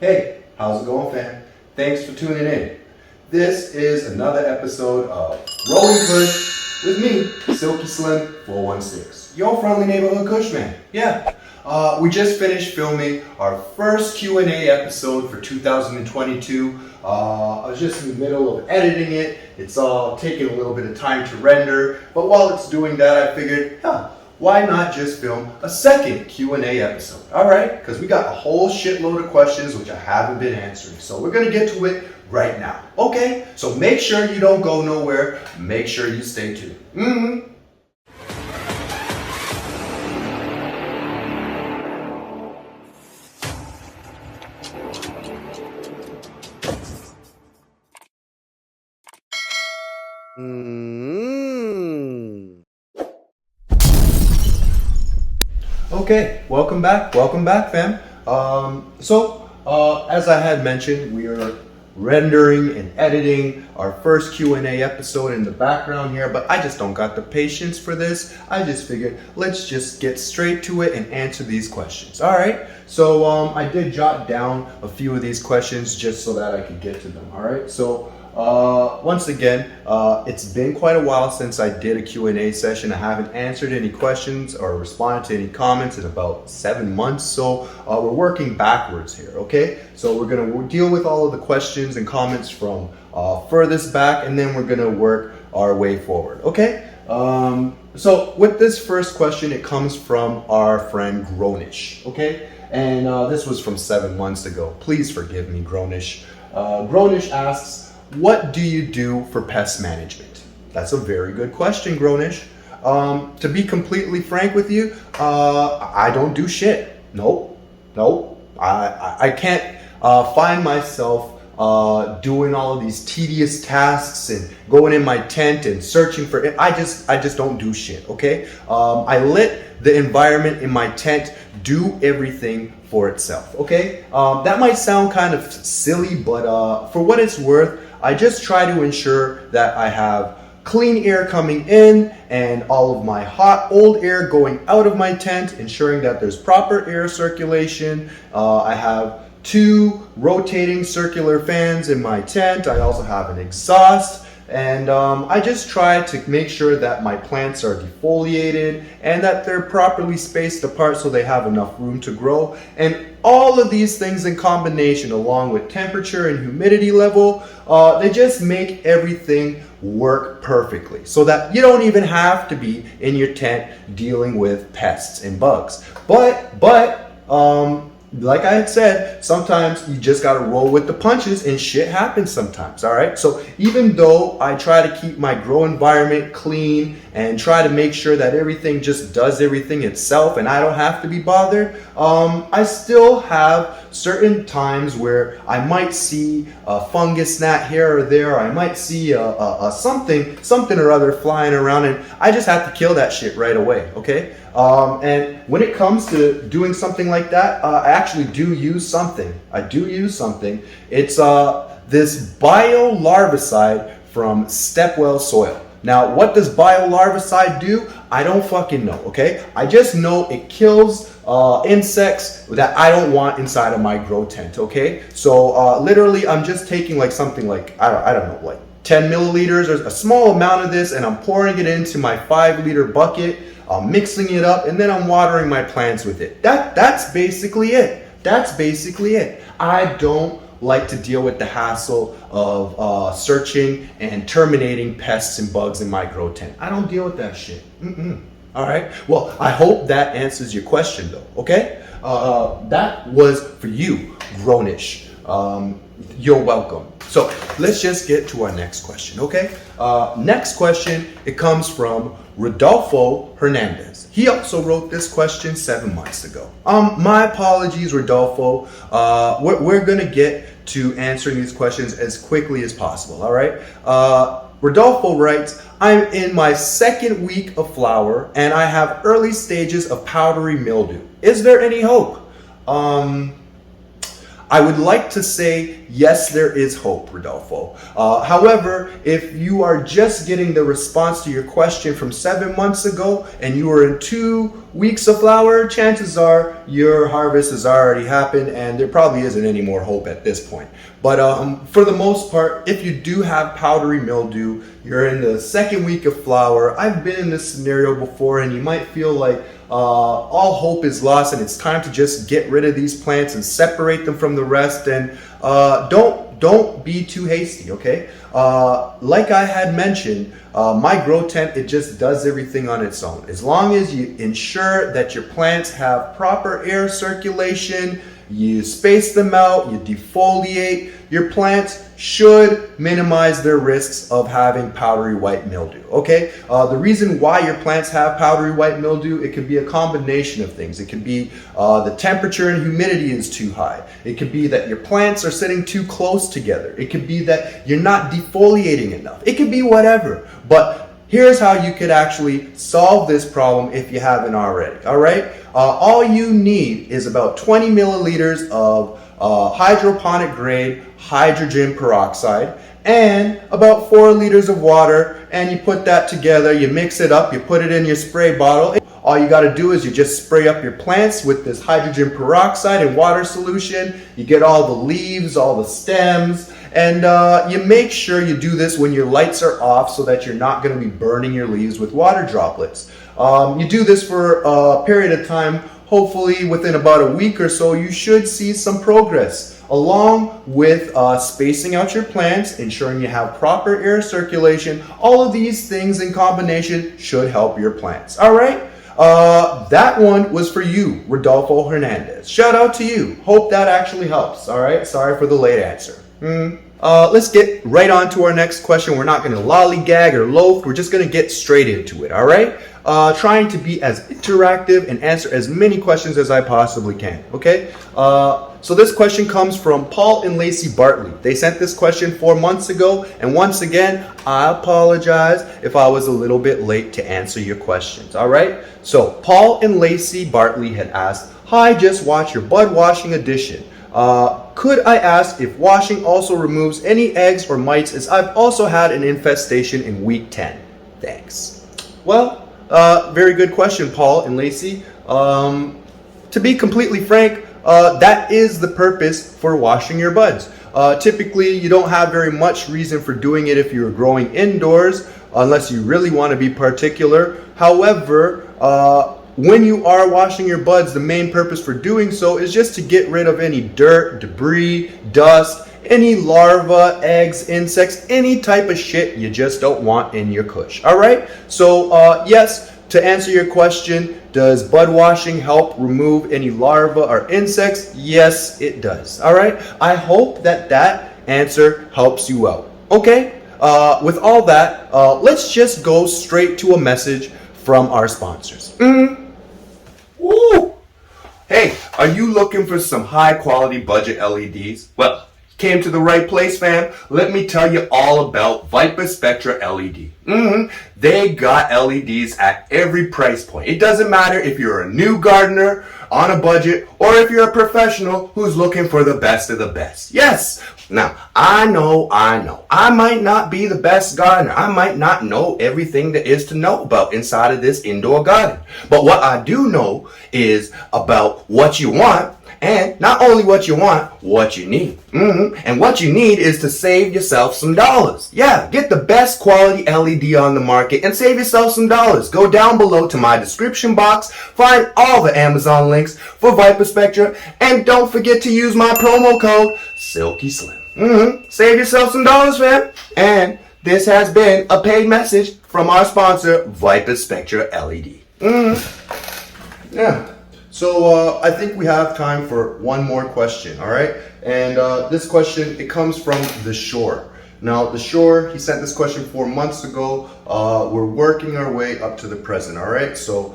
Hey, how's it going, fam? Thanks for tuning in. This is another episode of Rolling Kush with me, Silkyslim416, your friendly neighborhood Kushman. Yeah, we just finished filming our first Q&A episode for 2022. I was just in the middle of editing it. It's all taking a little bit of time to render, but while it's doing that, I figured, why not just film a second Q&A episode? All right, because we got a whole shitload of questions which I haven't been answering. So we're going to get to it right now. Okay, so make sure you don't go nowhere. Make sure you stay tuned. Okay, welcome back, fam. As I had mentioned, we are rendering and editing our first Q&A episode in the background here, but I just don't got the patience for this. I just figured, let's just get straight to it and answer these questions. All right, so I did jot down a few of these questions just so that I could get to them. All right, so once again, it's been quite a while since I did a Q&A session. I haven't answered any questions or responded to any comments in about 7 months. So we're working backwards here, okay? So we're gonna deal with all of the questions and comments from furthest back, and then we're gonna work our way forward, okay? So with this first question, it comes from our friend Grownish, okay? And this was from 7 months ago. Please forgive me, Grownish. Grownish asks, what do you do for pest management? That's a very good question, Grownish. To be completely frank with you, I don't do shit. Nope. I can't find myself doing all of these tedious tasks and going in my tent and searching for it. I just don't do shit, okay? I let the environment in my tent do everything for itself, okay? That might sound kind of silly, but for what it's worth, I just try to ensure that I have clean air coming in and all of my hot old air going out of my tent, ensuring that there's proper air circulation. I have 2 rotating circular fans in my tent. I also have an exhaust, and I just try to make sure that my plants are defoliated and that they're properly spaced apart so they have enough room to grow. And all of these things in combination, along with temperature and humidity level, they just make everything work perfectly so that you don't even have to be in your tent dealing with pests and bugs. But like I had said, sometimes you just gotta roll with the punches and shit happens sometimes, all right? So even though I try to keep my grow environment clean and try to make sure that everything just does everything itself and I don't have to be bothered, I still have certain times where I might see a fungus gnat here or there, or I might see something or other flying around, and I just have to kill that shit right away, okay? And when it comes to doing something like that, I actually do use something. It's this biolarvicide from Stepwell Soil. Now, what does biolarvicide do? I don't fucking know, okay? I just know it kills insects that I don't want inside of my grow tent, okay? So literally, I'm just taking like something like, I don't know, like 10 milliliters or a small amount of this, and I'm pouring it into my 5-liter bucket. I'm mixing it up, and then I'm watering my plants with it. That's basically it. I don't like to deal with the hassle of searching and terminating pests and bugs in my grow tent. I don't deal with that shit. All right. Well, I hope that answers your question, though. Okay. That was for you, Grownish. You're welcome. So let's just get to our next question. Okay. Next question. It comes from Rodolfo Hernandez. He also wrote this question 7 months ago. My apologies, Rodolfo. We're gonna get to answering these questions as quickly as possible. All right. Rodolfo writes, I'm in my 2nd week of flower and I have early stages of powdery mildew. Is there any hope? I would like to say, yes, there is hope, Rodolfo. However, if you are just getting the response to your question from 7 months ago and you were in 2 weeks of flower, chances are your harvest has already happened and there probably isn't any more hope at this point. But for the most part, if you do have powdery mildew, you're in the 2nd week of flower. I've been in this scenario before and you might feel like all hope is lost and it's time to just get rid of these plants and separate them from the rest, and don't be too hasty, okay? Like I had mentioned, my grow tent, it just does everything on its own. As long as you ensure that your plants have proper air circulation, you space them out, you defoliate, your plants should minimize their risks of having powdery white mildew, okay? The reason why your plants have powdery white mildew, it could be a combination of things. It could be the temperature and humidity is too high. It could be that your plants are sitting too close together. It could be that you're not defoliating enough. It could be whatever, but here's how you could actually solve this problem if you haven't already, all right? All you need is about 20 milliliters of hydroponic grade hydrogen peroxide and about 4 liters of water, and you put that together, you mix it up, you put it in your spray bottle. All you got to do is you just spray up your plants with this hydrogen peroxide and water solution. You get all the leaves, all the stems, and you make sure you do this when your lights are off so that you're not going to be burning your leaves with water droplets. You do this for a period of time. Hopefully within about a week or so, you should see some progress, along with spacing out your plants, ensuring you have proper air circulation. All of these things in combination should help your plants. All right? That one was for you, Rodolfo Hernandez. Shout out to you. Hope that actually helps. All right? Sorry for the late answer. Let's get right on to our next question. We're not going to lollygag or loaf. We're just going to get straight into it. All right? Trying to be as interactive and answer as many questions as I possibly can. Okay? So this question comes from Paul and Lacey Bartley. They sent this question 4 months ago, and once again, I apologize if I was a little bit late to answer your questions. All right? So Paul and Lacey Bartley had asked, "Hi, just watched your bud washing edition. Could I ask if washing also removes any eggs or mites, as I've also had an infestation in week 10. Thanks." Well, very good question, Paul and Lacey. To be completely frank, that is the purpose for washing your buds. Typically, you don't have very much reason for doing it if you're growing indoors, unless you really want to be particular. However, when you are washing your buds, the main purpose for doing so is just to get rid of any dirt, debris, dust, any larvae, eggs, insects, any type of shit you just don't want in your kush. All right? So, yes, to answer your question, does bud washing help remove any larvae or insects? Yes, it does. All right? I hope that that answer helps you out. Okay? With all that, let's just go straight to a message from our sponsors. Woo! Hey, are you looking for some high quality budget LEDs? Well, came to the right place, fam. Let me tell you all about Viparspectra LED. They got LEDs at every price point. It doesn't matter if you're a new gardener on a budget or if you're a professional who's looking for the best of the best. Yes. Now, I know. I might not be the best gardener. I might not know everything there is to know about inside of this indoor garden. But what I do know is about what you want. And not only what you want, what you need. And what you need is to save yourself some dollars. Yeah, get the best quality LED on the market and save yourself some dollars. Go down below to my description box, find all the Amazon links for Viparspectra, and don't forget to use my promo code Silkyslim. Save yourself some dollars, fam. And this has been a paid message from our sponsor, Viparspectra LED. Yeah. So I think we have time for one more question, all right? And this question, it comes from The Shore. Now, The Shore, he sent this question 4 months ago. We're working our way up to the present, all right? So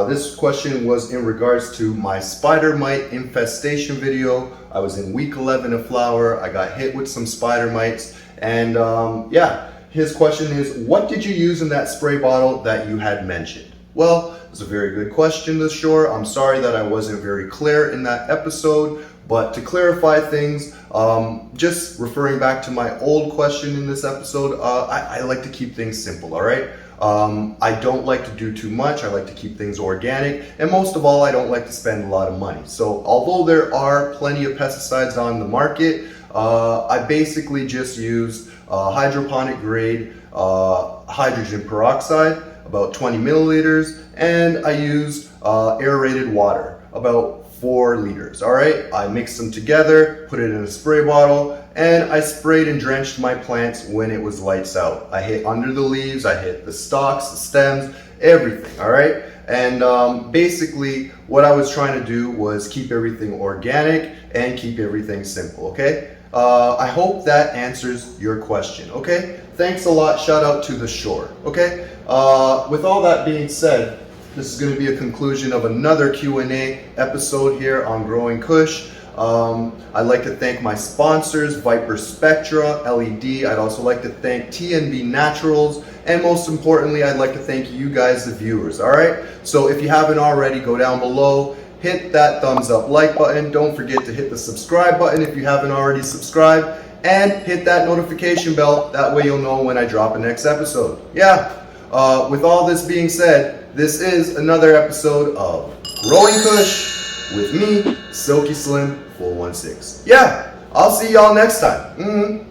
this question was in regards to my spider mite infestation video. I was in week 11 of flower. I got hit with some spider mites. And yeah, his question is, what did you use in that spray bottle that you had mentioned? Well, it's a very good question, The Shore. I'm sorry that I wasn't very clear in that episode, But to clarify things, just referring back to my old question in this episode, I like to keep things simple, all right? I don't like to do too much. I like to keep things organic. And most of all, I don't like to spend a lot of money. So although there are plenty of pesticides on the market, I basically just use hydroponic grade hydrogen peroxide, about 20 milliliters, and I use aerated water, about 4 liters. All right, I mixed them together, put it in a spray bottle, and I sprayed and drenched my plants when it was lights out. I hit under the leaves, I hit the stalks, the stems, everything. All right, and basically what I was trying to do was keep everything organic and keep everything simple. Okay, I hope that answers your question. Okay, thanks a lot. Shout out to the shore. Okay, with all that being said, this is going to be a conclusion of another Q&A episode here on Growing Kush. I'd like to thank my sponsors, Viparspectra, LED. I'd also like to thank TNB Naturals. And most importantly, I'd like to thank you guys, the viewers. All right. So if you haven't already, go down below, hit that thumbs up like button. Don't forget to hit the subscribe button if you haven't already subscribed. And hit that notification bell. That way you'll know when I drop a next episode. Yeah. With all this being said, this is another episode of Growing Kush with me, Silkyslim416. Yeah, I'll see y'all next time. Mm-hmm.